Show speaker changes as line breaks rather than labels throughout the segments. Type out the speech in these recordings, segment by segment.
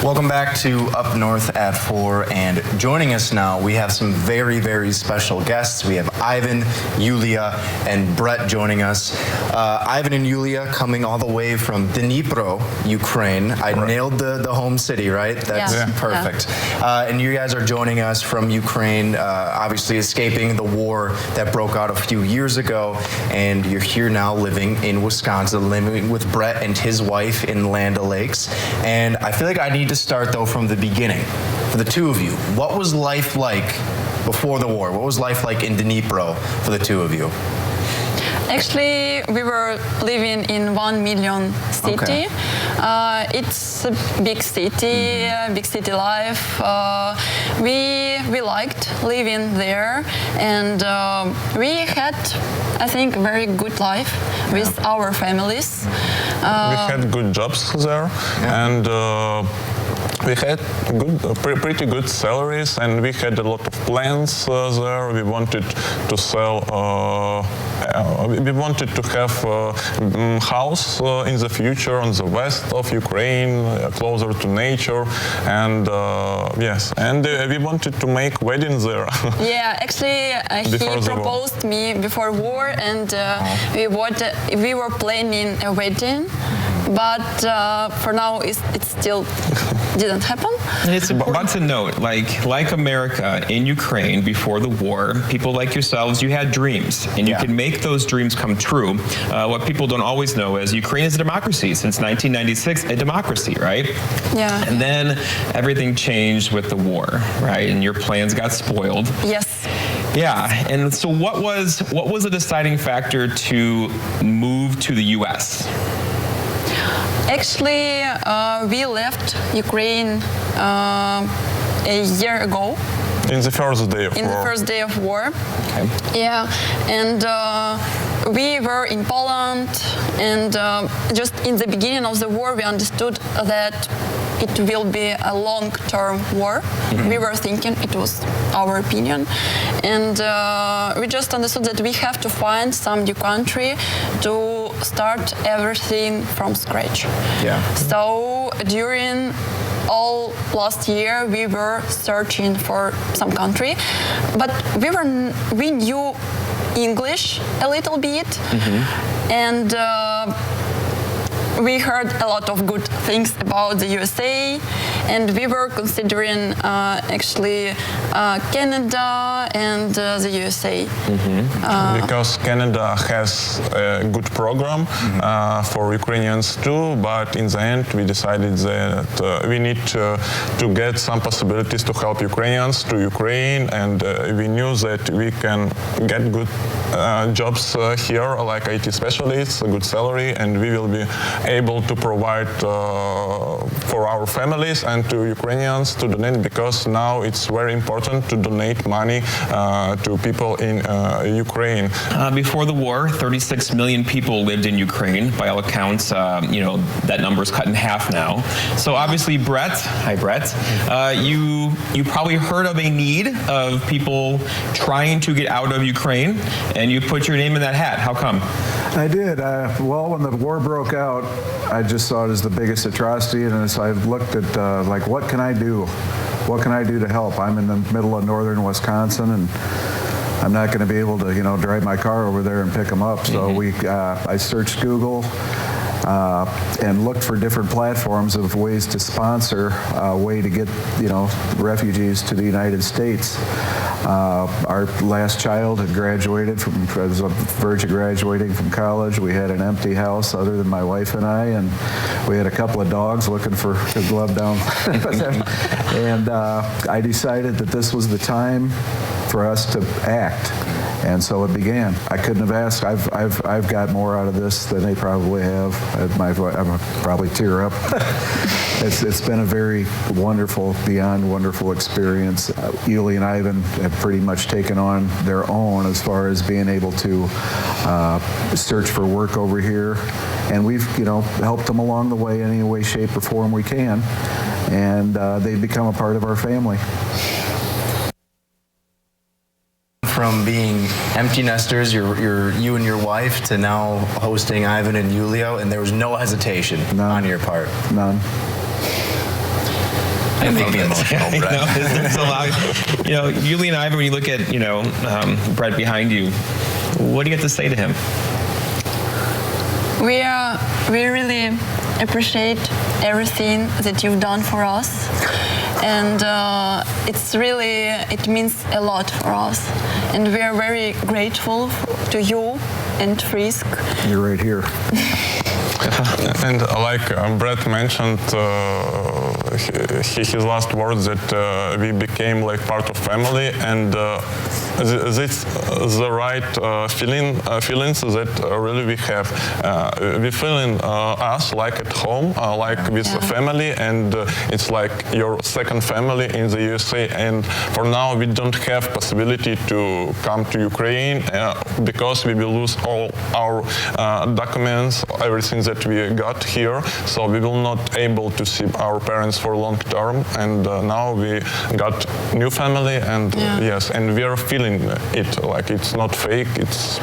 Welcome back to Up North at 4, and joining us now, we have some very, very special guests. We have Ivan, Yuliia, and Brett joining us. Ivan and Yuliia coming all the way from Dnipro, Ukraine. I nailed the home city, right? That's perfect. And you guys are joining us from Ukraine, obviously escaping the war that broke out a few years ago, and you're here now living in Wisconsin, living with Brett and his wife in Land O'Lakes. And I feel like I need to start, though, from the beginning. For the two of you, what was life like before the war? What was life like in Dnipro for the two of you?
Actually, we were living in 1 million city.
Okay.
It's a big city life. We liked living there, and we had, I think, a very good life with our families.
We had good jobs there, and we had pretty good salaries, and we had a lot of plans there. We wanted to sell. We wanted to have a house in the future on the west of Ukraine, closer to nature, and yes, and we wanted to make weddings there.
Yeah, actually, he proposed me before war, and we were planning a wedding. But for now, it still didn't happen.
And it's important to note, like America in Ukraine before the war, people like yourselves, you had dreams, and you can make those dreams come true. What people don't always know is Ukraine is a democracy since 1996, a democracy, right?
Yeah.
And then everything changed with the war, right? And your plans got spoiled.
Yes.
Yeah. And so, what was the deciding factor to move to the U.S.?
Actually, we left Ukraine a year ago.
In the first day of war.
In the first day of war.
Okay.
Yeah, and we were in Poland, and just in the beginning of the war, we understood that it will be a long-term war. We were thinking, it was our opinion, and we just understood that we have to find some new country to start everything from scratch.
Yeah.
So during all last year, we were searching for some country, but we knew English a little bit, and we heard a lot of good things about the USA, and we were considering actually Canada and the USA.
Because Canada has a good program for Ukrainians too, but in the end we decided that we need to get some possibilities to help Ukrainians to Ukraine, and we knew that we can get good jobs here, like IT specialists, a good salary, and we will be able to provide for our families and to Ukrainians to donate, because now it's very important to donate money to people in Ukraine.
Before the war, 36 million people lived in Ukraine. By all accounts, that number is cut in half now. So obviously, Brett, hi Brett, you probably heard of a need of people trying to get out of Ukraine, and you put your name in that hat. How come?
I did. Well, when the war broke out, I just saw it as the biggest atrocity, and so I looked at what can I do? What can I do to help? I'm in the middle of northern Wisconsin, and I'm not going to be able to, drive my car over there and pick them up. So I searched Google and looked for different platforms of ways to sponsor a way to get, refugees to the United States. Our last child had graduated was on the verge of graduating from college. We had an empty house other than my wife and I, and we had a couple of dogs looking for a glove down. And I decided that this was the time for us to act. And so it began. I couldn't have asked. I've got more out of this than they probably have. I'm probably tear up. It's been a very wonderful, beyond wonderful experience. Yuliia and Ivan have pretty much taken on their own as far as being able to search for work over here, and we've helped them along the way any way, shape, or form we can, and they've become a part of our family.
From being empty nesters, you and your wife, to now hosting Ivan and Yuliia, and there was no hesitation on your part.
None.
It make me emotional, Brett.
It's a lot. Yuliia and Ivan, when you look at, Brett behind you, what do you have to say to him?
We really appreciate everything that you've done for us, and it means a lot for us, and we are very grateful to you and Frisk.
You're right here.
And like Brett mentioned, his last words that we became like part of family, and this the right feelings that really we have. We feeling us like at home, like with family, and it's like your second family in the USA. And for now, we don't have possibility to come to Ukraine because we will lose all our documents, everything that we got here. So we will not able to see our parents for long term. And now we got new family, and yes, and we are feeling it, like it's not fake. It's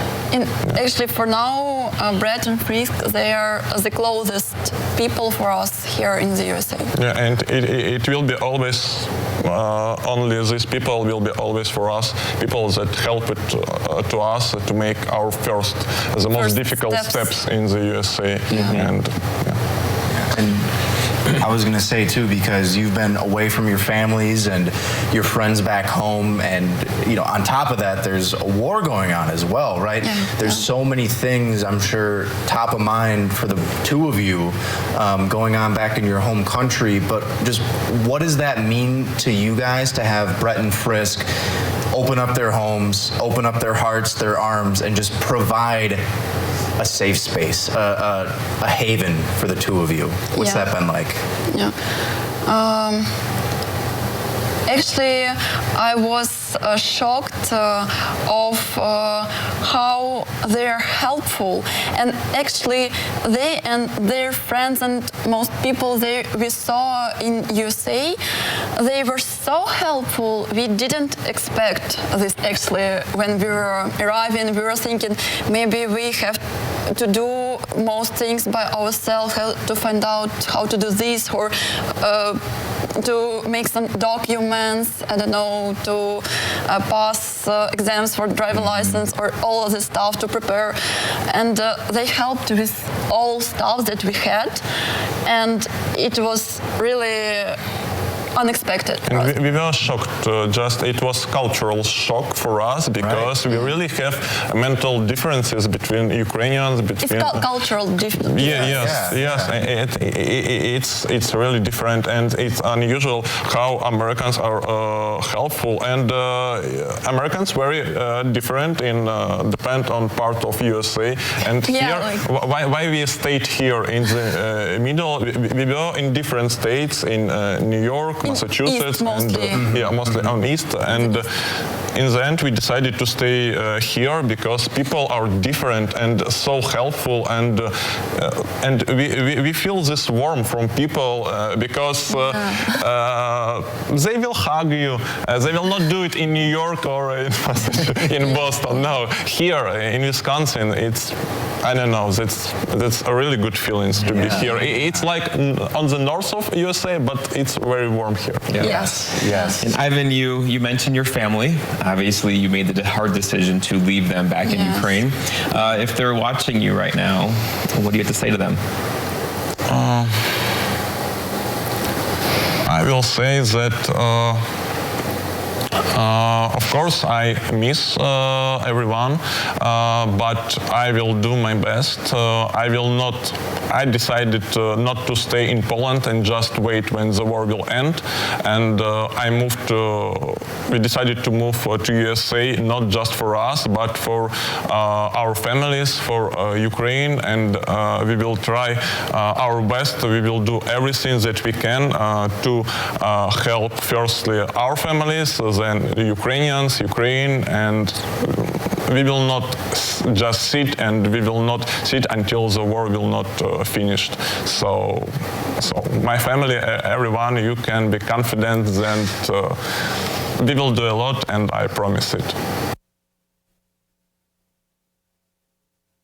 actually for now, Brett and Frisk, they are the closest people for us here in the USA.
Yeah, and it will be always only these people will be always for us, people that help it to us to make our the most difficult steps in the USA. And
I was going to say too, because you've been away from your families and your friends back home, and on top of that, there's a war going on as well, right? There's so many things, I'm sure, top of mind for the two of you going on back in your home country. But just what does that mean to you guys to have Brett and Frisk open up their homes, open up their hearts, their arms, and just provide a safe space, a haven for the two of you? What's that been like?
Actually, I was shocked of how they're helpful, and actually they and their friends and most people we saw in USA, they were so helpful. We didn't expect this. Actually, when we were arriving, we were thinking maybe we have to do most things by ourselves, to find out how to do this, or to make some documents, I don't know, to pass exams for driver license, or all of this stuff to prepare. And they helped with all stuff that we had, and it was really unexpected.
And we were shocked. It was cultural shock for us, because we really have mental differences between Ukrainians.
It's cultural difference.
It's really different, and it's unusual how Americans are helpful, and Americans very different in depend on part of USA. And here, why we stayed here in the middle? We were in different states in New York, Massachusetts,
mostly.
And mostly on East. And in the end, we decided to stay here because people are different and so helpful, and we feel this warmth from people because they will hug you. They will not do it in New York or in Boston. No, here in Wisconsin, it's, I don't know, that's a really good feeling to be here. It's like on the north of USA, but it's very warm here.
Yes.
And Ivan, you mentioned your family. Obviously, you made the hard decision to leave them back in Ukraine. If they're watching you right now, what do you have to say to them?
I will say that of course I miss everyone, but I will do my best. I decided not to stay in Poland and just wait when the war will end, and we decided to move to USA, not just for us, but for our families, for Ukraine, and we will try our best. We will do everything that we can to help firstly our families, then the Ukrainians, Ukraine, and we will not just sit, and we will not sit until the war will not finished. So my family, everyone, you can be confident that we will do a lot, and I promise it.